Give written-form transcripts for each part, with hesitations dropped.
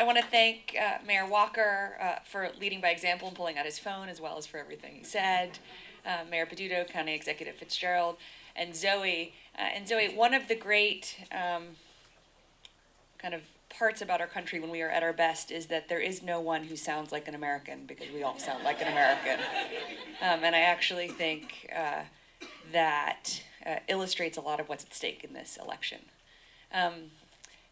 I want to thank Mayor Walker for leading by example and pulling out his phone, as well as for everything he said. Mayor Peduto, County Executive Fitzgerald, and Zoe. And Zoe, one of the great kind of parts about our country when we are at our best is that there is no one who sounds like an American, because we all sound like an American. And I actually think that illustrates a lot of what's at stake in this election.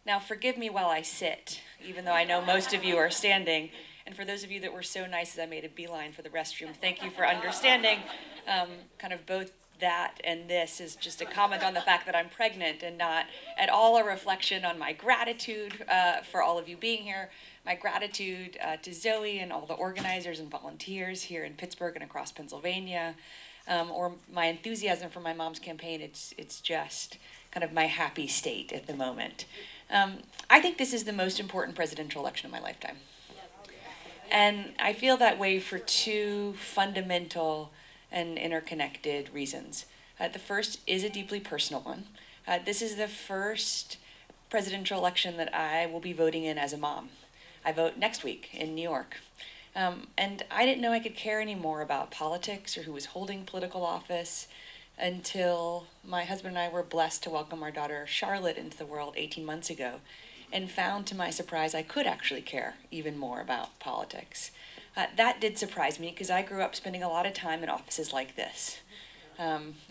Now, forgive me while I sit, even though I know most of you are standing. And for those of you that were so nice as I made a beeline for the restroom, thank you for understanding. Kind of both that and this is just a comment on the fact that I'm pregnant, and not at all a reflection on my gratitude for all of you being here, my gratitude to Zoe and all the organizers and volunteers here in Pittsburgh and across Pennsylvania, or my enthusiasm for my mom's campaign. It's just kind of my happy state at the moment. I think this is the most important presidential election of my lifetime. And I feel that way for two fundamental and interconnected reasons. The first is a deeply personal one. This is the first presidential election that I will be voting in as a mom. I vote next week in New York. And I didn't know I could care any more about politics or who was holding political office until my husband and I were blessed to welcome our daughter Charlotte into the world 18 months ago, and found to my surprise I could actually care even more about politics. That did surprise me, because I grew up spending a lot of time in offices like this.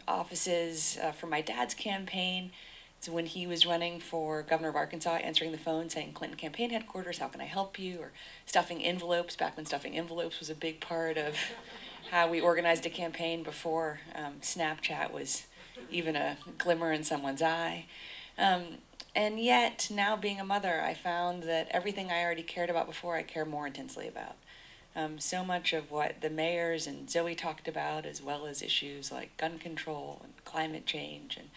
Offices for my dad's campaign. So when he was running for governor of Arkansas, answering the phone saying, "Clinton campaign headquarters, how can I help you?" Or stuffing envelopes, back when stuffing envelopes was a big part of how we organized a campaign before Snapchat was even a glimmer in someone's eye. And yet, now being a mother, I found that everything I already cared about before, I care more intensely about. So much of what the mayors and Zoe talked about, as well as issues like gun control and climate change and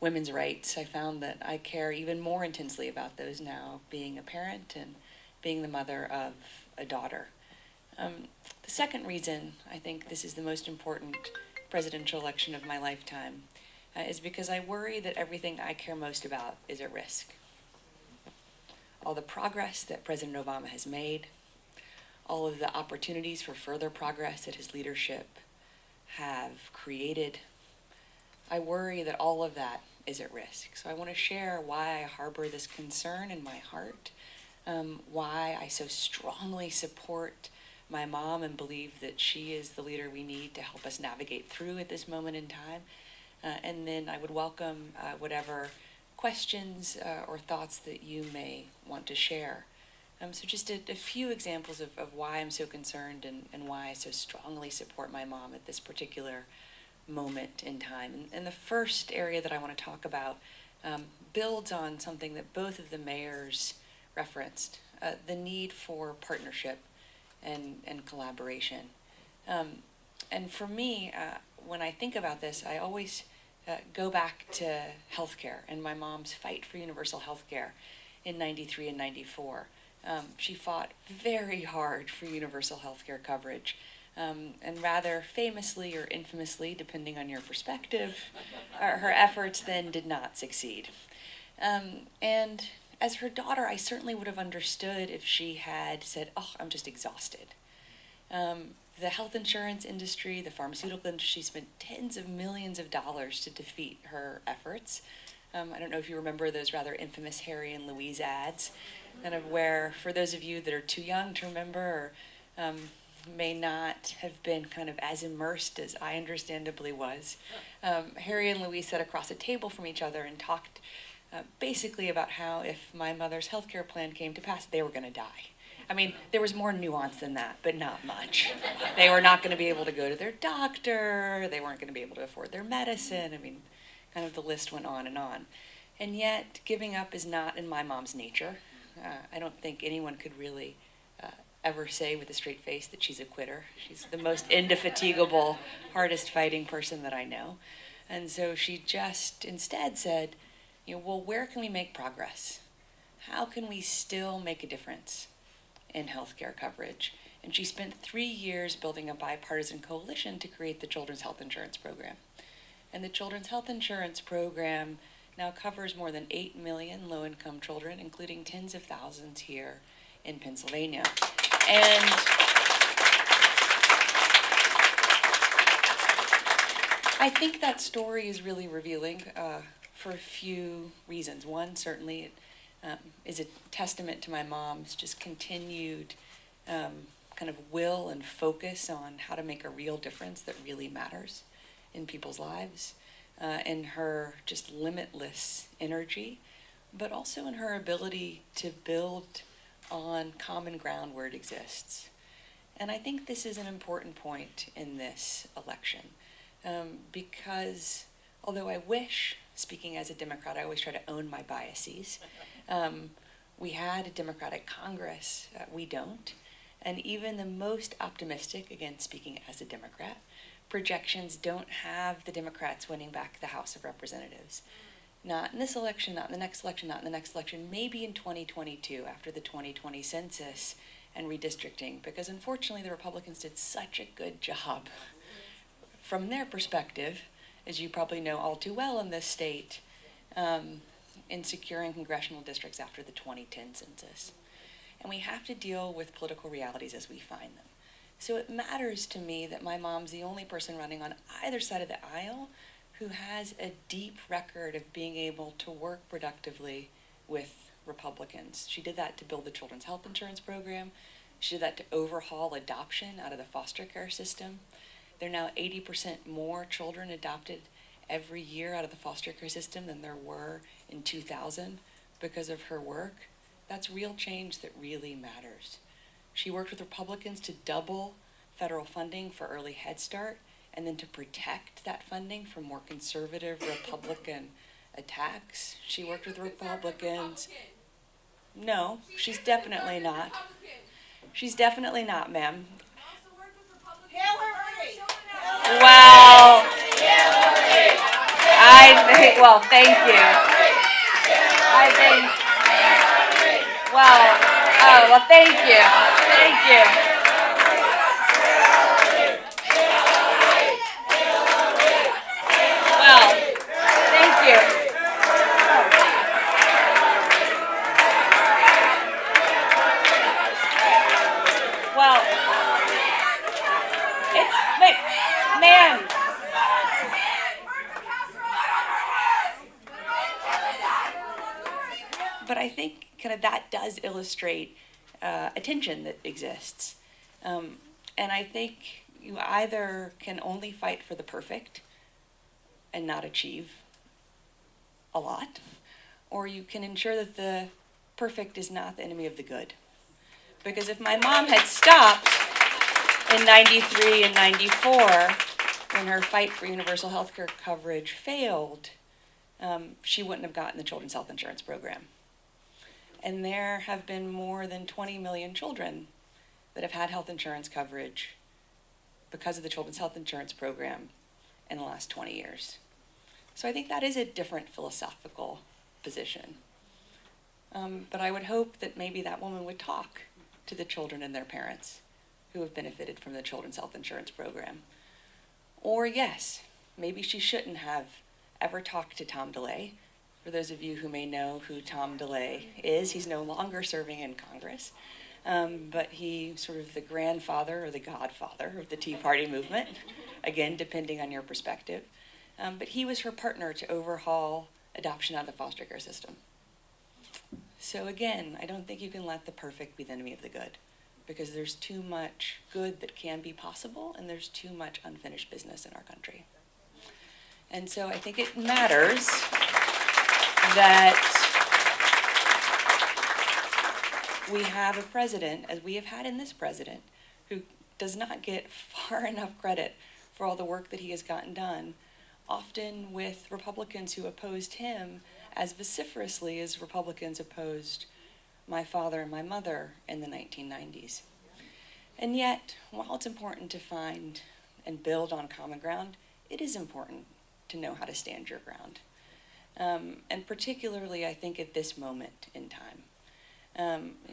women's rights, I found that I care even more intensely about those now, being a parent and being the mother of a daughter. The second reason I think this is the most important presidential election of my lifetime is because I worry that everything I care most about is at risk. All the progress that President Obama has made, all of the opportunities for further progress that his leadership have created, I worry that all of that is at risk. So I want to share why I harbor this concern in my heart, why I so strongly support my mom and believe that she is the leader we need to help us navigate through at this moment in time. And then I would welcome whatever questions or thoughts that you may want to share. So just a few examples of why I'm so concerned and why I so strongly support my mom at this particular moment in time. And the first area that I want to talk about builds on something that both of the mayors referenced, the need for partnership and collaboration. And for me, when I think about this, I always go back to healthcare and my mom's fight for universal healthcare in 93 and 94. She fought very hard for universal healthcare coverage. And rather famously or infamously, depending on your perspective, her efforts then did not succeed. And as her daughter, I certainly would have understood if she had said, "Oh, I'm just exhausted." The health insurance industry, the pharmaceutical industry spent tens of millions of dollars to defeat her efforts. I don't know if you remember those rather infamous Harry and Louise ads, kind of where, for those of you that are too young to remember, or may not have been kind of as immersed as I understandably was, Harry and Louise sat across a table from each other and talked basically about how if my mother's healthcare plan came to pass, they were going to die. I mean, there was more nuance than that, but not much. They were not going to be able to go to their doctor. They weren't going to be able to afford their medicine. I mean, kind of the list went on. And yet, giving up is not in my mom's nature. I don't think anyone could really ever say with a straight face that she's a quitter. She's the most indefatigable, hardest fighting person that I know. And so she just instead said, well, where can we make progress? How can we still make a difference in healthcare coverage? And she spent 3 years building a bipartisan coalition to create the Children's Health Insurance Program. And the Children's Health Insurance Program now covers more than 8 million low-income children, including tens of thousands here in Pennsylvania. And I think that story is really revealing for a few reasons. One, certainly, it is a testament to my mom's just continued kind of will and focus on how to make a real difference that really matters in people's lives, and her just limitless energy, but also in her ability to build on common ground where it exists. And I think this is an important point in this election, because although I wish, speaking as a Democrat, I always try to own my biases. We had a Democratic Congress, we don't. And even the most optimistic, again speaking as a Democrat, projections don't have the Democrats winning back the House of Representatives. Not in this election, not in the next election, not in the next election, maybe in 2022 after the 2020 census and redistricting, because unfortunately the Republicans did such a good job from their perspective, as you probably know all too well in this state, in securing congressional districts after the 2010 census. And we have to deal with political realities as we find them. So it matters to me that my mom's the only person running on either side of the aisle who has a deep record of being able to work productively with Republicans. She did that to build the children's health insurance program. She did that to overhaul adoption out of the foster care system. There are now 80% more children adopted every year out of the foster care system than there were in 2000 because of her work. That's real change that really matters. She worked with Republicans to double federal funding for early Head Start and then to protect that funding from more conservative Republican attacks. She worked with Republicans. No, she's definitely not. She's definitely not, ma'am. Well, well, thank you. I think, well, thank you. Thank you. Well, thank you. Well, ma'am. But I think kind of that does illustrate a tension that exists. And I think you either can only fight for the perfect and not achieve a lot, or you can ensure that the perfect is not the enemy of the good. Because if my mom had stopped in 93 and 94, when her fight for universal health care coverage failed, she wouldn't have gotten the children's health insurance program. And there have been more than 20 million children that have had health insurance coverage because of the children's health insurance program in the last 20 years. So I think that is a different philosophical position. But I would hope that maybe that woman would talk to the children and their parents who have benefited from the children's health insurance program. Or yes, maybe she shouldn't have ever talked to Tom DeLay. For those of you who may know who Tom DeLay is, he's no longer serving in Congress, but he sort of the grandfather or the godfather of the Tea Party movement, again, depending on your perspective. But he was her partner to overhaul adoption out of the foster care system. So again, I don't think you can let the perfect be the enemy of the good, because there's too much good that can be possible, and there's too much unfinished business in our country. And so I think it matters that we have a president, as we have had in this president, who does not get far enough credit for all the work that he has gotten done, often with Republicans who opposed him as vociferously as Republicans opposed my father and my mother in the 1990s. And yet, while it's important to find and build on common ground, it is important to know how to stand your ground. And particularly, I think, at this moment in time.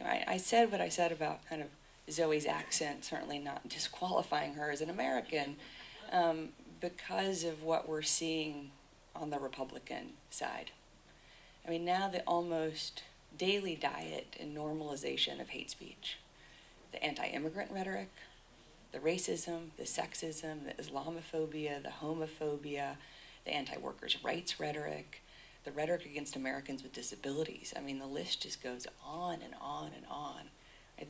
I said what I said about kind of Zoe's accent, certainly not disqualifying her as an American, because of what we're seeing on the Republican side. I mean, now the almost daily diet and normalization of hate speech. The anti-immigrant rhetoric, the racism, the sexism, the Islamophobia, the homophobia, the anti-workers' rights rhetoric, the rhetoric against Americans with disabilities. I mean, the list just goes on and on and on.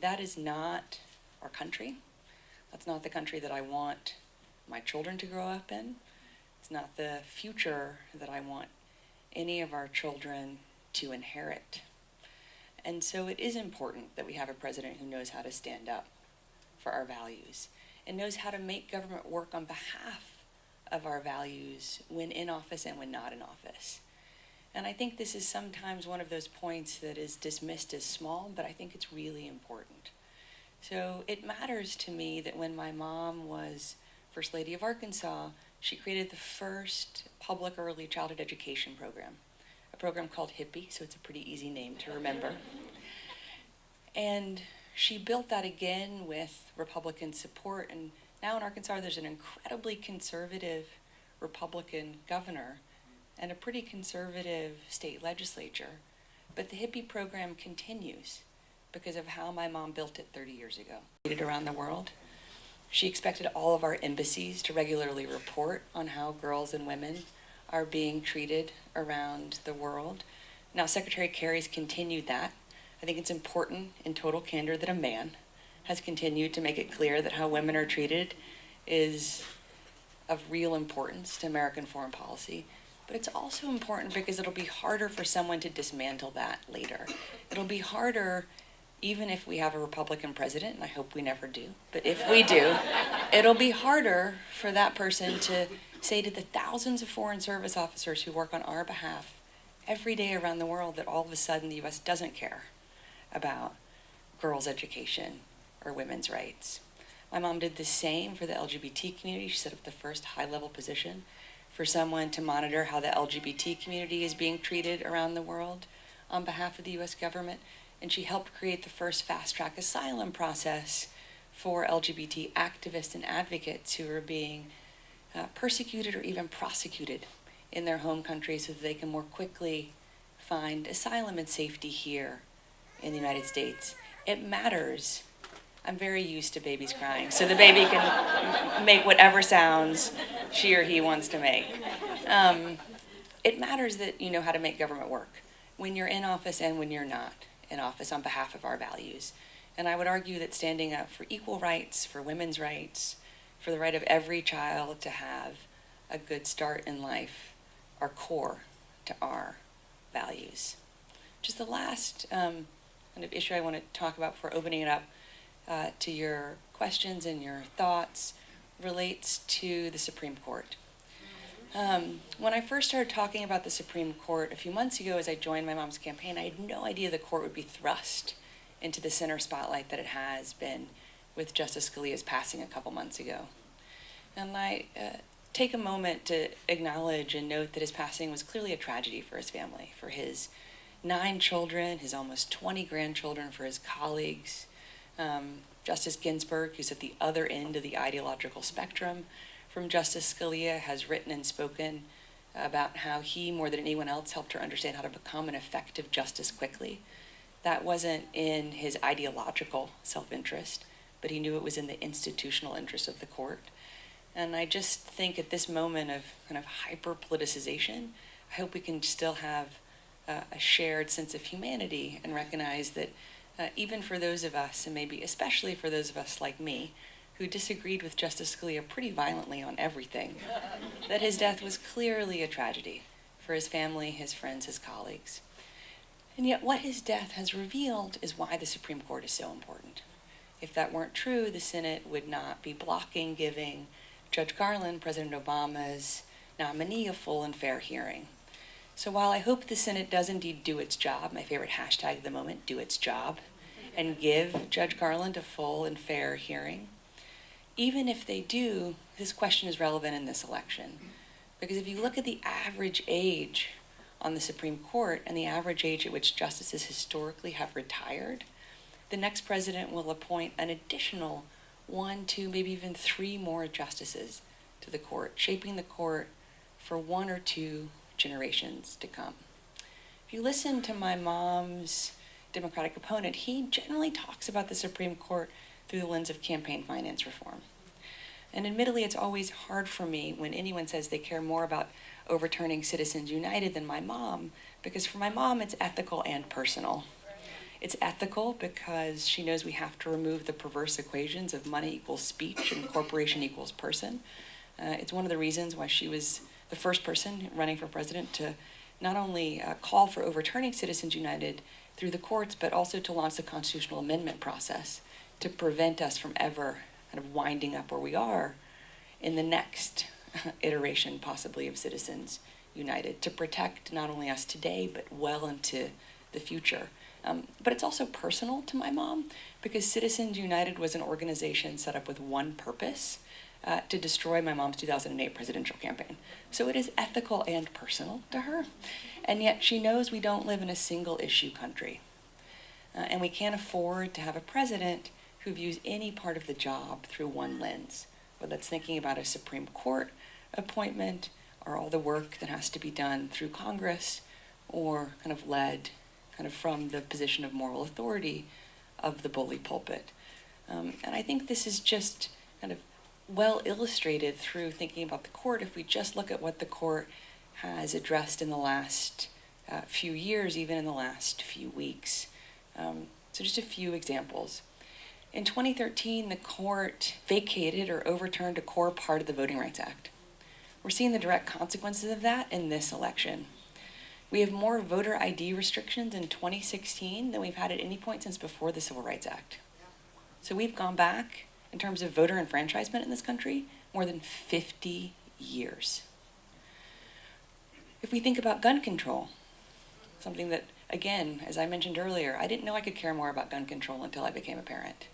That is not our country. That's not the country that I want my children to grow up in. It's not the future that I want any of our children to inherit. And so it is important that we have a president who knows how to stand up for our values and knows how to make government work on behalf of our values when in office and when not in office. And I think this is sometimes one of those points that is dismissed as small, but I think it's really important. So it matters to me that when my mom was First Lady of Arkansas, she created the first public early childhood education program, a program called HIPPY, so it's a pretty easy name to remember. And she built that again with Republican support, and now in Arkansas there's an incredibly conservative Republican governor and a pretty conservative state legislature. But the HIPPY program continues because of how my mom built it 30 years ago. Around the world. She expected all of our embassies to regularly report on how girls and women are being treated around the world. Now, Secretary Kerry's continued that. I think it's important, in total candor, that a man has continued to make it clear that how women are treated is of real importance to American foreign policy. But it's also important because it'll be harder for someone to dismantle that later. It'll be harder even if we have a Republican president, and I hope we never do, but if we do, it'll be harder for that person to say to the thousands of foreign service officers who work on our behalf every day around the world that all of a sudden the U.S. doesn't care about girls' education or women's rights. My mom did the same for the LGBT community. She set up the first high-level position for someone to monitor how the LGBT community is being treated around the world on behalf of the U.S. government. And she helped create the first fast-track asylum process for LGBT activists and advocates who are being persecuted or even prosecuted in their home countries so that they can more quickly find asylum and safety here in the United States. It matters. I'm very used to babies crying, so the baby can make whatever sounds she or he wants to make. It matters that you know how to make government work when you're in office and when you're not in office on behalf of our values. And I would argue that standing up for equal rights, for women's rights, for the right of every child to have a good start in life are core to our values. Just the last kind of issue I want to talk about before opening it up to your questions and your thoughts relates to the Supreme Court. When I first started talking about the Supreme Court a few months ago as I joined my mom's campaign, I had no idea the court would be thrust into the center spotlight that it has been with Justice Scalia's passing a couple months ago. And I take a moment to acknowledge and note that his passing was clearly a tragedy for his family, for his 9 children, his almost 20 grandchildren, for his colleagues. Justice Ginsburg, who's at the other end of the ideological spectrum from Justice Scalia, has written and spoken about how he, more than anyone else, helped her understand how to become an effective justice quickly. That wasn't in his ideological self-interest, but he knew it was in the institutional interest of the court. And I just think at this moment of kind of hyper-politicization, I hope we can still have a shared sense of humanity and recognize that even for those of us, and maybe especially for those of us like me, who disagreed with Justice Scalia pretty violently on everything, that his death was clearly a tragedy for his family, his friends, his colleagues. And yet what his death has revealed is why the Supreme Court is so important. If that weren't true, the Senate would not be blocking giving Judge Garland, President Obama's nominee, a full and fair hearing. So while I hope the Senate does indeed do its job, my favorite hashtag at the moment, do its job, and give Judge Garland a full and fair hearing, even if they do, this question is relevant in this election. Because if you look at the average age on the Supreme Court and the average age at which justices historically have retired, the next president will appoint an additional 1, 2, maybe even 3 more justices to the court, shaping the court for 1 or 2 generations to come. If you listen to my mom's Democratic opponent, he generally talks about the Supreme Court through the lens of campaign finance reform. And admittedly, it's always hard for me when anyone says they care more about overturning Citizens United than my mom, because for my mom, it's ethical and personal. It's ethical because she knows we have to remove the perverse equations of money equals speech and corporation equals person. It's one of the reasons why she was the first person running for president to not only call for overturning Citizens United through the courts, but also to launch the constitutional amendment process to prevent us from ever kind of winding up where we are in the next iteration, possibly, of Citizens United, to protect not only us today, but well into the future. But it's also personal to my mom, because Citizens United was an organization set up with one purpose, to destroy my mom's 2008 presidential campaign. So it is ethical and personal to her, and yet she knows we don't live in a single issue country. And we can't afford to have a president who views any part of the job through one lens, whether that's thinking about a Supreme Court appointment or all the work that has to be done through Congress, or kind of led kind of from the position of moral authority of the bully pulpit. And I think this is just kind of well illustrated through thinking about the court if we just look at what the court has addressed in the last few years, even in the last few weeks. So just a few examples. In 2013, the court vacated or overturned a core part of the Voting Rights Act. We're seeing the direct consequences of that in this election. We have more voter ID restrictions in 2016 than we've had at any point since before the Civil Rights Act. So we've gone back, in terms of voter enfranchisement in this country, more than 50 years. If we think about gun control, something that, again, as I mentioned earlier, I didn't know I could care more about gun control until I became a parent.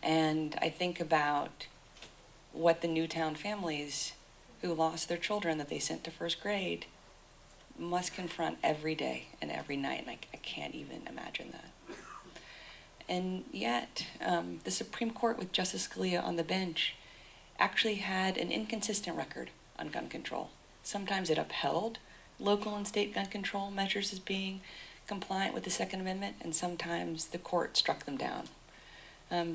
And I think about what the Newtown families who lost their children that they sent to first grade must confront every day and every night, and I can't even imagine that. And yet, the Supreme Court, with Justice Scalia on the bench, actually had an inconsistent record on gun control. Sometimes it upheld local and state gun control measures as being compliant with the Second Amendment, and sometimes the court struck them down.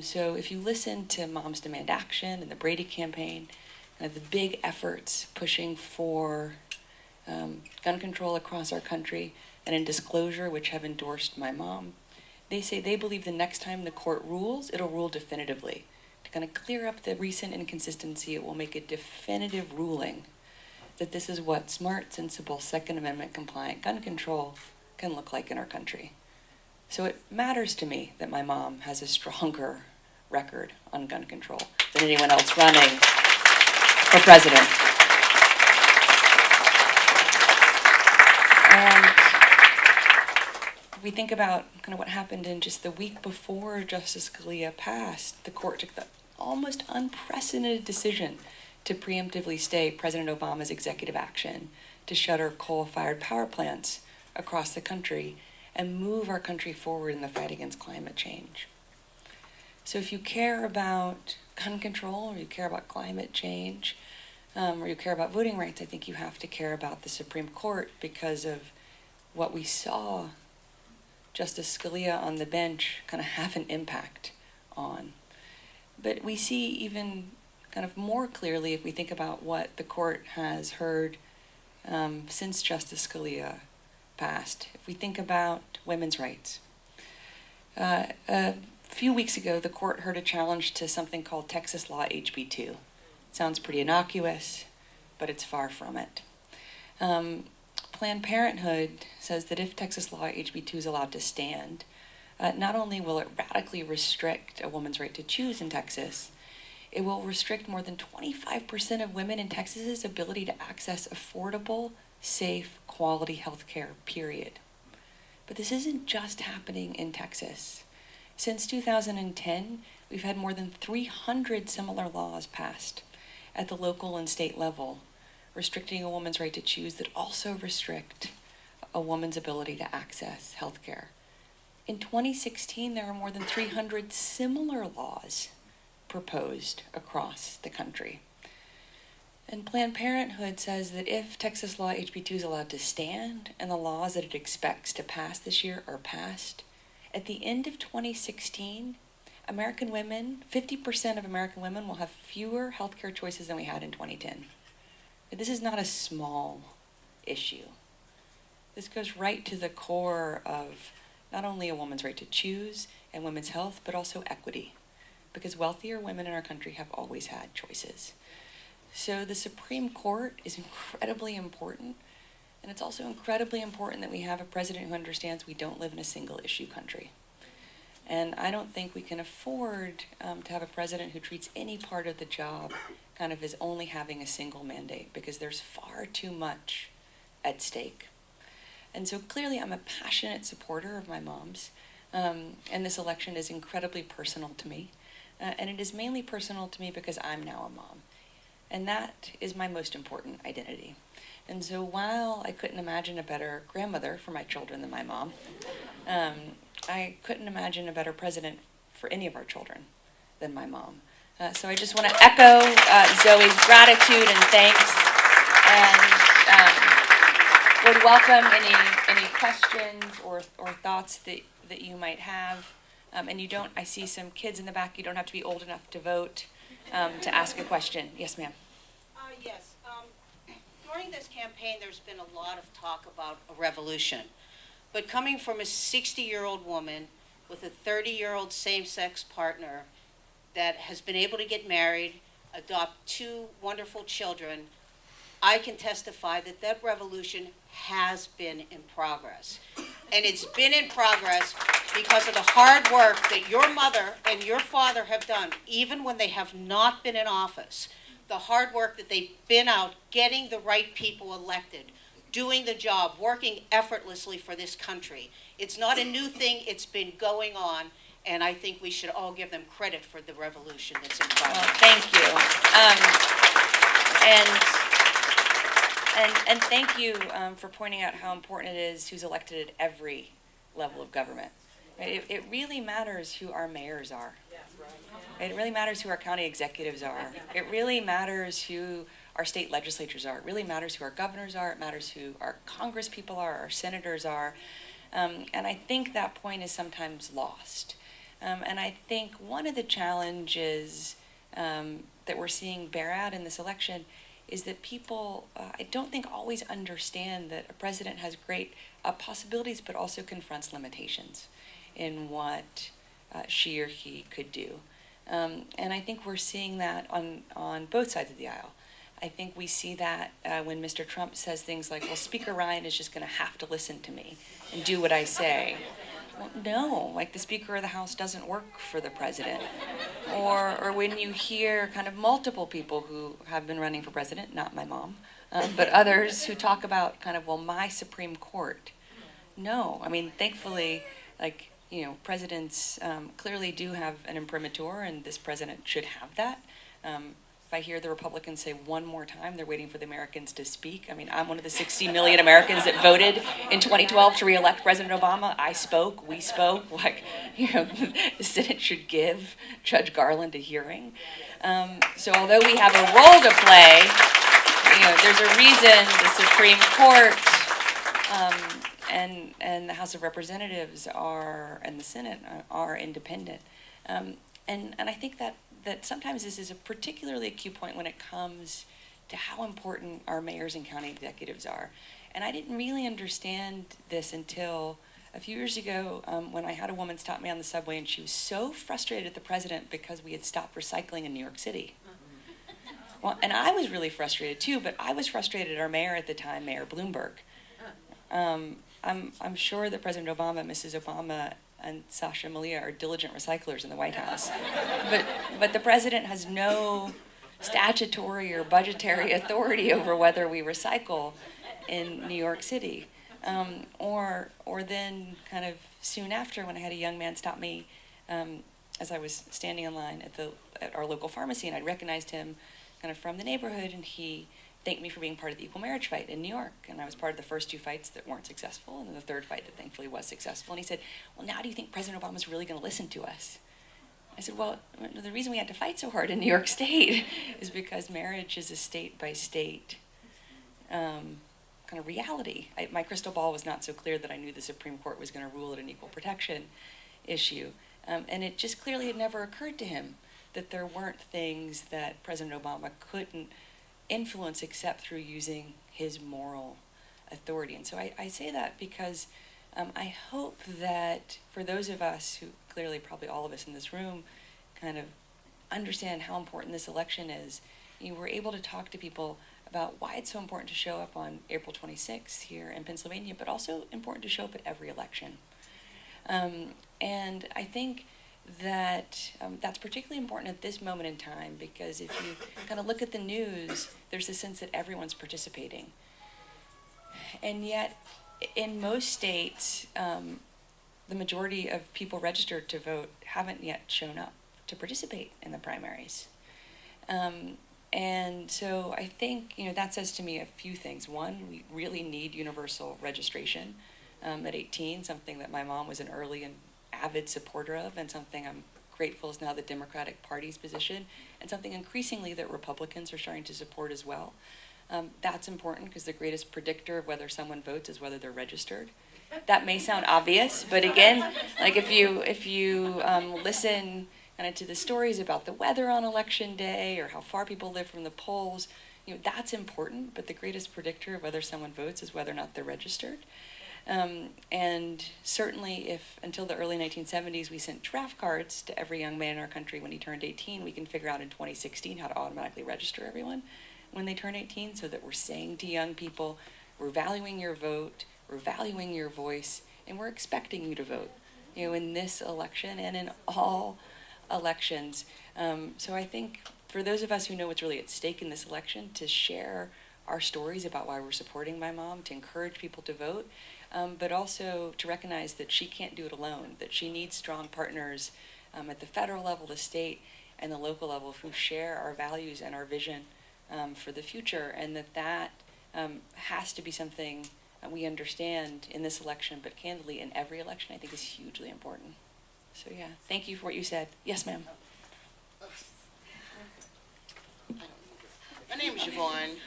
So if you listen to Moms Demand Action and the Brady campaign, the big efforts pushing for gun control across our country, and in Disclosure, which have endorsed my mom, they say they believe the next time the court rules, it'll rule definitively. To kind of clear up the recent inconsistency, it will make a definitive ruling that this is what smart, sensible, Second Amendment compliant gun control can look like in our country. So it matters to me that my mom has a stronger record on gun control than anyone else running for president. And if we think about kind of what happened in just the week before Justice Scalia passed, the court took the almost unprecedented decision to preemptively stay President Obama's executive action to shutter coal-fired power plants across the country and move our country forward in the fight against climate change. So if you care about gun control, or you care about climate change, or you care about voting rights, I think you have to care about the Supreme Court because of what we saw Justice Scalia on the bench kind of have an impact on. But we see even kind of more clearly if we think about what the court has heard since Justice Scalia passed. If we think about women's rights. A few weeks ago, the court heard a challenge to something called Texas Law HB 2. It sounds pretty innocuous, but it's far from it. Planned Parenthood says that if Texas Law HB 2 is allowed to stand, not only will it radically restrict a woman's right to choose in Texas, it will restrict more than 25% of women in Texas's ability to access affordable, safe, quality health care, period. But this isn't just happening in Texas. Since 2010, we've had more than 300 similar laws passed at the local and state level, restricting a woman's right to choose that also restrict a woman's ability to access health care. In 2016, there were more than 300 similar laws proposed across the country. And Planned Parenthood says that if Texas Law HB2 is allowed to stand and the laws that it expects to pass this year are passed, at the end of 2016, American women, 50% of American women will have fewer healthcare choices than we had in 2010. This is not a small issue. This goes right to the core of not only a woman's right to choose and women's health, but also equity, because wealthier women in our country have always had choices. So the Supreme Court is incredibly important, and it's also incredibly important that we have a president who understands we don't live in a single issue country. And I don't think we can afford to have a president who treats any part of the job kind of as only having a single mandate, because there's far too much at stake. And so clearly I'm a passionate supporter of my mom's, and this election is incredibly personal to me. And it is mainly personal to me because I'm now a mom. And that is my most important identity. And so while I couldn't imagine a better grandmother for my children than my mom, I couldn't imagine a better president for any of our children than my mom. So I just want to echo Zoe's gratitude and thanks, and would welcome any questions or thoughts that you might have. And you don't, I see some kids in the back, you don't have to be old enough to vote to ask a question. Yes, ma'am. Yes. During this campaign, there's been a lot of talk about a revolution. But coming from a 60-year-old woman with a 30-year-old same-sex partner that has been able to get married, adopt 2 wonderful children, I can testify that that revolution has been in progress. And it's been in progress because of the hard work that your mother and your father have done, even when they have not been in office. The hard work that they've been out getting the right people elected, doing the job, working effortlessly for this country. It's not a new thing, it's been going on, and I think we should all give them credit for the revolution that's in progress. Well, thank you. And thank you for pointing out how important it is who's elected at every level of government. It really matters who our mayors are. It really matters who our county executives are. It really matters who our state legislatures are. It really matters who our governors are. It matters who our Congress people are, our senators are. And I think that point is sometimes lost. And I think one of the challenges that we're seeing bear out in this election is that people, I don't think, always understand that a president has great possibilities, but also confronts limitations in what she or he could do. And I think we're seeing that on both sides of the aisle. I think we see that when Mr. Trump says things like, well, Speaker Ryan is just going to have to listen to me and do what I say. Well, no, like the Speaker of the House doesn't work for the president. Or when you hear kind of multiple people who have been running for president, not my mom, but others who talk about kind of, well, my Supreme Court. No, I mean, thankfully, like, you know, presidents clearly do have an imprimatur, and this president should have that. If I hear the Republicans say one more time they're waiting for the Americans to speak, I mean, I'm one of the 60 million Americans that voted in 2012 to re-elect President Obama. I spoke, we spoke, like, you know, the Senate should give Judge Garland a hearing. So although we have a role to play, you know, there's a reason the Supreme Court and the House of Representatives are, and the Senate are independent. And I think that sometimes this is a particularly acute point when it comes to how important our mayors and county executives are. And I didn't really understand this until a few years ago when I had a woman stop me on the subway, and she was so frustrated at the president because we had stopped recycling in New York City. Well, and I was really frustrated too, but I was frustrated at our mayor at the time, Mayor Bloomberg. I'm sure that President Obama, Mrs. Obama, and Sasha Malia are diligent recyclers in the White House. But the president has no statutory or budgetary authority over whether we recycle in New York City. Or then kind of soon after, when I had a young man stop me as I was standing in line at our local pharmacy, and I recognized him kind of from the neighborhood, and he thanked me for being part of the equal marriage fight in New York. And I was part of the first 2 fights that weren't successful, and then the third fight that thankfully was successful. And he said, well, now do you think President Obama's really going to listen to us? I said, well, the reason we had to fight so hard in New York State is because marriage is a state-by-state kind of reality. My crystal ball was not so clear that I knew the Supreme Court was going to rule it an equal protection issue. And it just clearly had never occurred to him that there weren't things that President Obama couldn't influence except through using his moral authority. And so I say that because I hope that for those of us who, clearly probably all of us in this room, kind of understand how important this election is, we're able to talk to people about why it's so important to show up on April 26th here in Pennsylvania, but also important to show up at every election. And I think that that's particularly important at this moment in time, because if you kind of look at the news, there's a sense that everyone's participating. And yet, in most states, the majority of people registered to vote haven't yet shown up to participate in the primaries. And so I think, that says to me a few things. One, we really need universal registration at 18, something that my mom was an early and avid supporter of, and something I'm grateful is now the Democratic Party's position, and something increasingly that Republicans are starting to support as well. That's important because the greatest predictor of whether someone votes is whether they're registered. That may sound obvious, but again, like if you listen kind of to the stories about the weather on election day or how far people live from the polls, that's important, but the greatest predictor of whether someone votes is whether or not they're registered. And certainly if until the early 1970s we sent draft cards to every young man in our country when he turned 18, we can figure out in 2016 how to automatically register everyone when they turn 18, so that we're saying to young people, we're valuing your vote, we're valuing your voice, and we're expecting you to vote, in this election and in all elections. So I think for those of us who know what's really at stake in this election, to share our stories about why we're supporting my mom, to encourage people to vote, but also to recognize that she can't do it alone, that she needs strong partners at the federal level, the state, and the local level who share our values and our vision for the future, and that has to be something we understand in this election, but candidly in every election, I think is hugely important. So yeah, thank you for what you said. Yes, ma'am. My name is Yvonne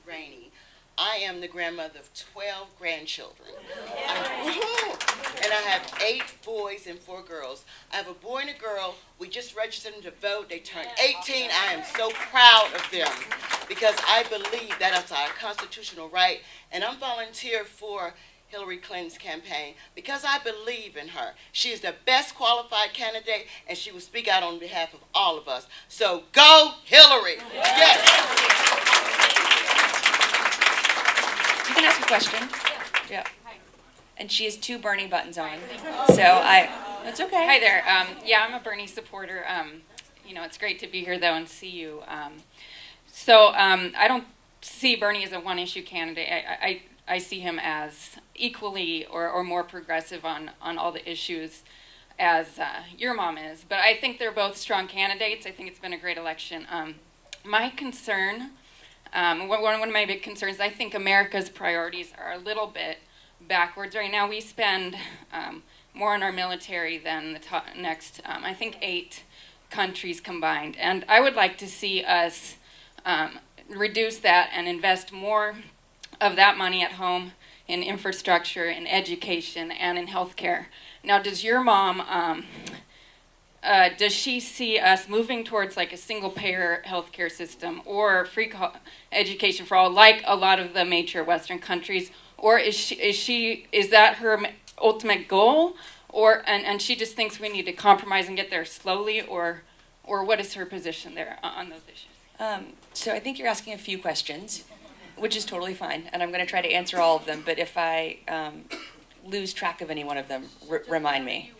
Rainey. I am the grandmother of 12 grandchildren. And I have 8 boys and 4 girls. I have a boy and a girl. We just registered them to vote. They turned 18. I am so proud of them because I believe that is our constitutional right. And I'm volunteer for Hillary Clinton's campaign because I believe in her. She is the best qualified candidate, and she will speak out on behalf of all of us. So go Hillary! Yes! You can ask a question. Yeah. And she has 2 Bernie buttons on. So that's okay. Hi there. I'm a Bernie supporter. It's great to be here though and see you. I don't see Bernie as a one-issue candidate. I see him as equally or more progressive on all the issues as your mom is. But I think they're both strong candidates. I think it's been a great election. My concern, one of my big concerns, I think America's priorities are a little bit backwards. Right now we spend more on our military than the next, I think 8 countries combined. And I would like to see us reduce that and invest more of that money at home in infrastructure, in education, and in healthcare. Now, does your mom, does she see us moving towards like a single-payer healthcare system or free education for all, like a lot of the major Western countries, or is that her ultimate goal, and she just thinks we need to compromise and get there slowly, or what is her position there on those issues? So I think you're asking a few questions, which is totally fine, and I'm going to try to answer all of them, but if I lose track of any one of them, remind me.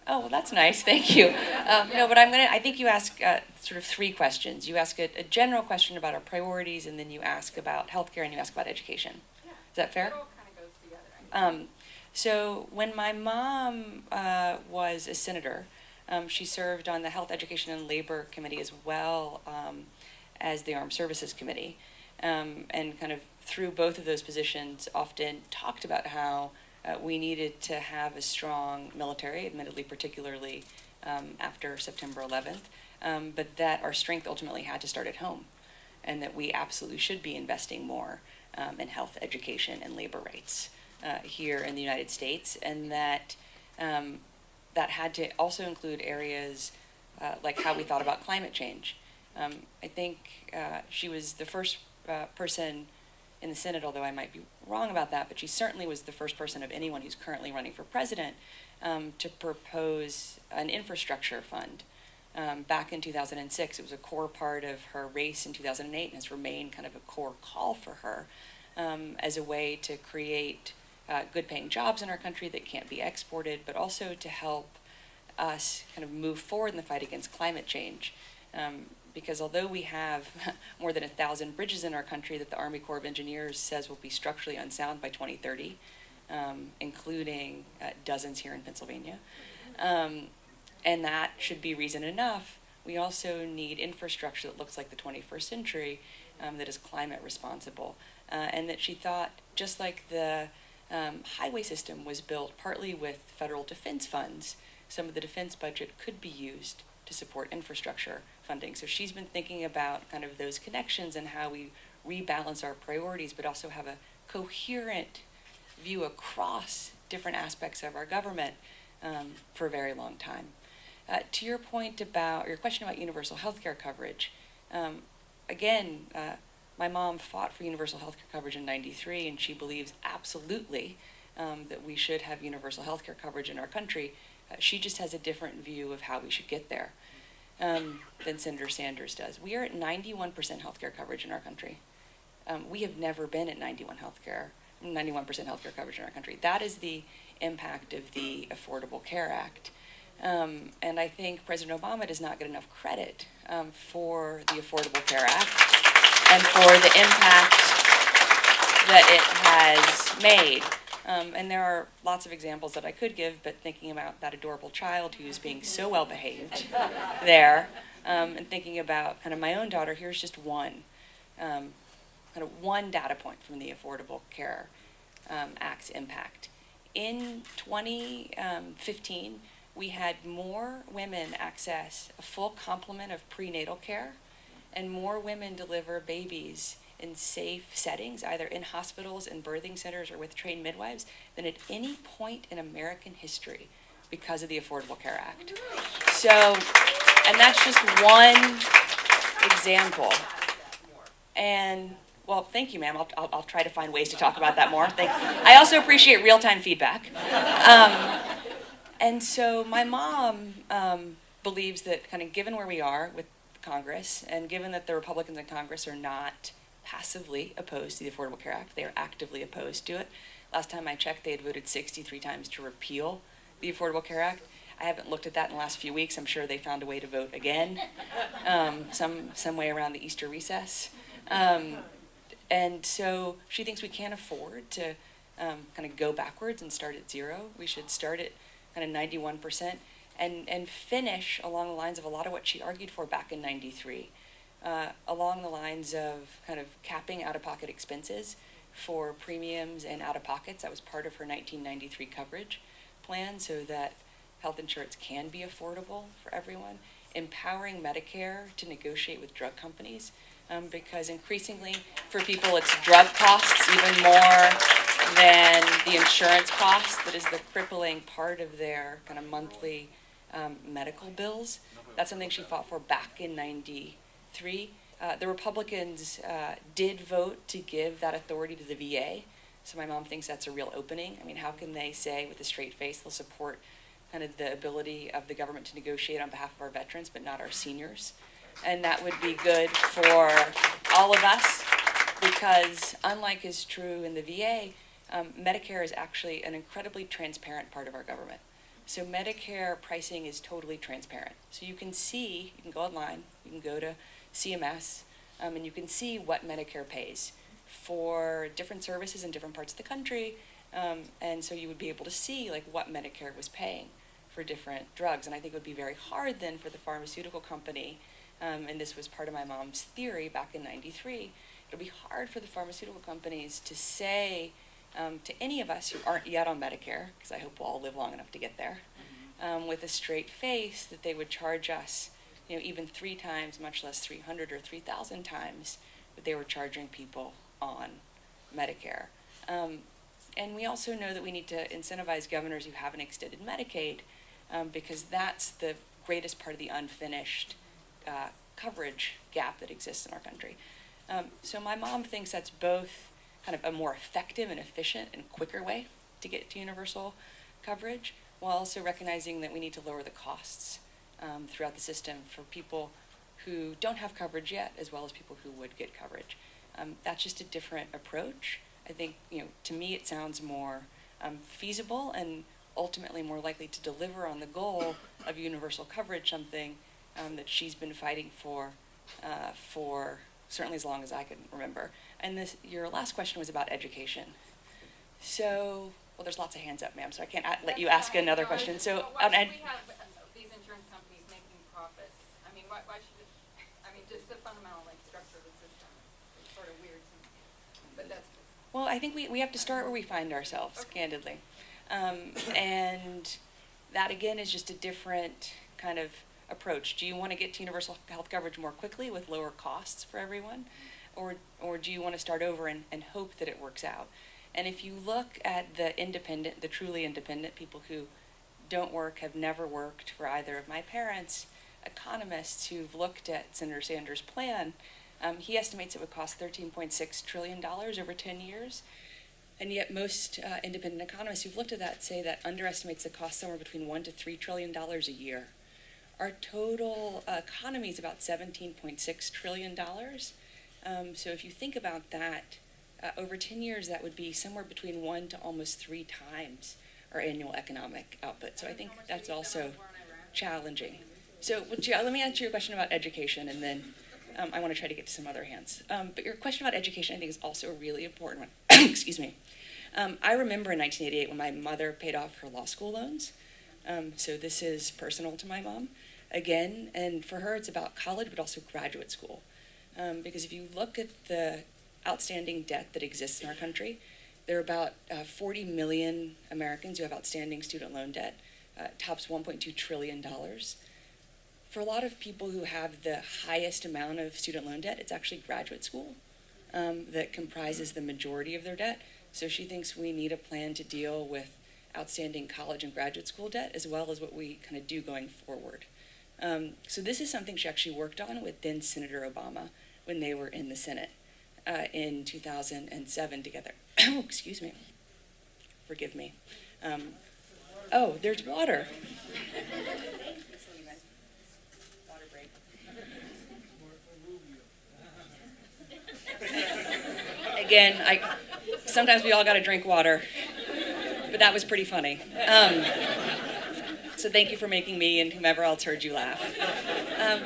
Oh, well, that's nice. Thank you. No, but I think you ask sort of 3 questions. You ask a general question about our priorities, and then you ask about healthcare, and you ask about education. Is that fair? It all kind of goes together. So when my mom was a senator, she served on the Health, Education, and Labor Committee as well as the Armed Services Committee. And kind of through both of those positions often talked about how we needed to have a strong military, admittedly particularly after September 11th, but that our strength ultimately had to start at home, and that we absolutely should be investing more in health, education, and labor rights here in the United States, and that that had to also include areas like how we thought about climate change. I think she was the first person in the Senate, although I might be wrong about that, but she certainly was the first person of anyone who's currently running for president to propose an infrastructure fund. Back in 2006, it was a core part of her race in 2008 and has remained kind of a core call for her as a way to create good paying jobs in our country that can't be exported, but also to help us kind of move forward in the fight against climate change. Because although we have more than 1,000 bridges in our country that the Army Corps of Engineers says will be structurally unsound by 2030, including dozens here in Pennsylvania, and that should be reason enough, we also need infrastructure that looks like the 21st century, that is climate responsible. And that she thought, just like the highway system was built partly with federal defense funds, some of the defense budget could be used to support infrastructure funding. So she's been thinking about kind of those connections and how we rebalance our priorities, but also have a coherent view across different aspects of our government for a very long time. To your point about, your question about universal health care coverage, again, my mom fought for universal health care coverage in '93, and she believes absolutely that we should have universal health care coverage in our country. She just has a different view of how we should get there than Senator Sanders does. We are at 91% healthcare coverage in our country. We have never been at 91% healthcare coverage in our country. That is the impact of the Affordable Care Act. And I think President Obama does not get enough credit for the Affordable Care Act and for the impact that it has made. And there are lots of examples that I could give, but thinking about that adorable child who's being so well behaved there, and thinking about kind of my own daughter, here's just one data point from the Affordable Care Act's impact. In 2015, we had more women access a full complement of prenatal care, and more women deliver babies in safe settings, either in hospitals, in birthing centers, or with trained midwives, than at any point in American history because of the Affordable Care Act. So, and that's just one example. And, well, thank you, ma'am. I'll try to find ways to talk about that more. I also appreciate real-time feedback. And so my mom believes that kind of given where we are with Congress, and given that the Republicans in Congress are not passively opposed to the Affordable Care Act, they are actively opposed to it. Last time I checked, they had voted 63 times to repeal the Affordable Care Act. I haven't looked at that in the last few weeks. I'm sure they found a way to vote again, some way around the Easter recess. And so she thinks we can't afford to kind of go backwards and start at zero. We should start at kind of 91% and finish along the lines of a lot of what she argued for back in '93, along the lines of kind of capping out-of-pocket expenses for premiums and out-of-pockets. That was part of her 1993 coverage plan, so that health insurance can be affordable for everyone. Empowering Medicare to negotiate with drug companies, because increasingly for people it's drug costs even more than the insurance costs that is the crippling part of their kind of monthly medical bills. That's something she fought for back in '93. The Republicans did vote to give that authority to the VA, so my mom thinks that's a real opening. I mean, how can they say with a straight face they'll support kind of the ability of the government to negotiate on behalf of our veterans but not our seniors? And that would be good for all of us, because unlike is true in the VA, Medicare is actually an incredibly transparent part of our government. So Medicare pricing is totally transparent. So you can see, you can go online, you can go to CMS, and you can see what Medicare pays for different services in different parts of the country. And so you would be able to see like what Medicare was paying for different drugs. And I think it would be very hard then for the pharmaceutical company, and this was part of my mom's theory back in '93, it would be hard for the pharmaceutical companies to say to any of us who aren't yet on Medicare, because I hope we'll all live long enough to get there, with a straight face that they would charge us, even 3 times, much less 300 or 3,000 times what they were charging people on Medicare. And we also know that we need to incentivize governors who haven't extended Medicaid, because that's the greatest part of the unfinished coverage gap that exists in our country. So my mom thinks that's both kind of a more effective and efficient and quicker way to get to universal coverage, while also recognizing that we need to lower the costs throughout the system for people who don't have coverage yet, as well as people who would get coverage. That's just a different approach. I think, to me it sounds more feasible and ultimately more likely to deliver on the goal of universal coverage, something that she's been fighting for certainly as long as I can remember. And your last question was about education. So, well, there's lots of hands up, ma'am, so I can't let you ask another question. So, why should we have these insurance companies making profits? I mean, why should it, just the fundamental structure of the system is sort of weird to me. But that's just... Well, I think we have to start where we find ourselves, candidly. And that, again, is just a different kind of approach. Do you want to get to universal health coverage more quickly with lower costs for everyone? Or do you want to start over and hope that it works out? And if you look at the truly independent, people who don't work, have never worked for either of my parents, economists who've looked at Senator Sanders' plan, he estimates it would cost $13.6 trillion over 10 years. And yet most independent economists who've looked at that say that underestimates the cost somewhere between $1 to $3 trillion a year. Our total economy is about $17.6 trillion. So if you think about that, over 10 years, that would be somewhere between 1 to almost 3 times our annual economic output. So I think that's also challenging. So let me answer your question about education, and then I want to try to get to some other hands. But your question about education, I think, is also a really important one. Excuse me. I remember in 1988 when my mother paid off her law school loans. So this is personal to my mom, again, and for her it's about college, but also graduate school. Because if you look at the outstanding debt that exists in our country, there are about 40 million Americans who have outstanding student loan debt, tops $1.2 trillion. For a lot of people who have the highest amount of student loan debt, it's actually graduate school that comprises the majority of their debt. So she thinks we need a plan to deal with outstanding college and graduate school debt, as well as what we kind of do going forward. So this is something she actually worked on with then Senator Obama when they were in the Senate in 2007 together. Oh, excuse me. Forgive me. Oh, there's water. Water break. Again, sometimes we all got to drink water, but that was pretty funny. So thank you for making me and whomever else heard you laugh.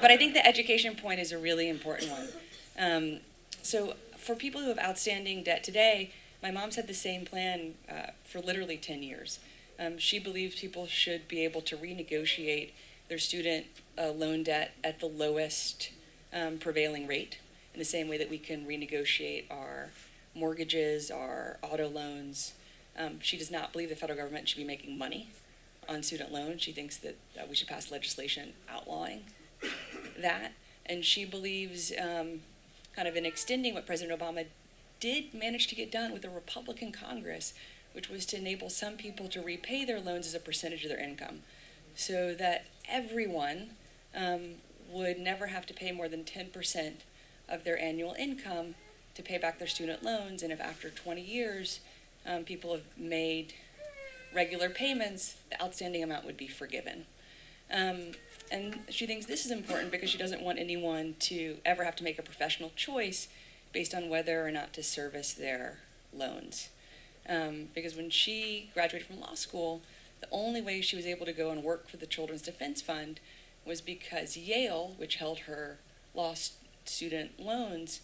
But I think the education point is a really important one. So for people who have outstanding debt today, my mom's had the same plan for literally 10 years. She believes people should be able to renegotiate their student loan debt at the lowest prevailing rate, in the same way that we can renegotiate our mortgages, our auto loans. She does not believe the federal government should be making money on student loans. She thinks that we should pass legislation outlawing that. And she believes kind of in extending what President Obama did manage to get done with a Republican Congress, which was to enable some people to repay their loans as a percentage of their income, so that everyone would never have to pay more than 10% of their annual income to pay back their student loans. And if after 20 years people have made regular payments, the outstanding amount would be forgiven. And she thinks this is important because she doesn't want anyone to ever have to make a professional choice based on whether or not to service their loans. Because when she graduated from law school, the only way she was able to go and work for the Children's Defense Fund was because Yale, which held her law student loans,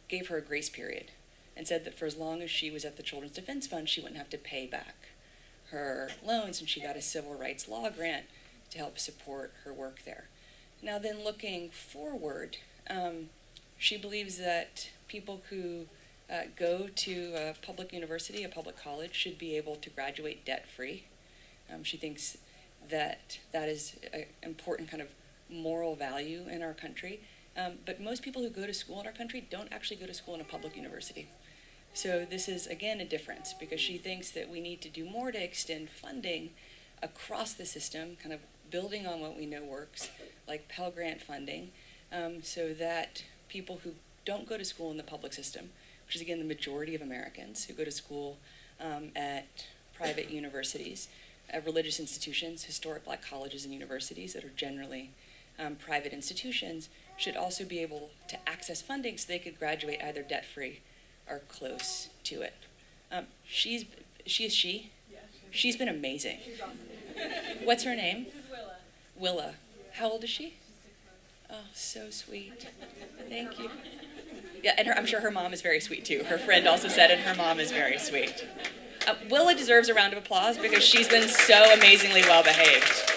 gave her a grace period and said that for as long as she was at the Children's Defense Fund, she wouldn't have to pay back her loans, and she got a civil rights law grant to help support her work there. Now then, looking forward, she believes that people who go to a public university, a public college, should be able to graduate debt-free. She thinks that is an important kind of moral value in our country. But most people who go to school in our country don't actually go to school in a public university. So this is, again, a difference, because she thinks that we need to do more to extend funding across the system, kind of building on what we know works, like Pell Grant funding, so that people who don't go to school in the public system, which is, again, the majority of Americans who go to school at private universities, religious institutions, historic Black colleges and universities that are generally private institutions, should also be able to access funding so they could graduate either debt-free or close to it. She's been amazing. She's awesome. What's her name? This is Willa. Willa. How old is she? She's 6 months. Oh, so sweet. Thank you. Yeah, and I'm sure her mom is very sweet too. Her friend also said it, her mom is very sweet. Willa deserves a round of applause because she's been so amazingly well behaved.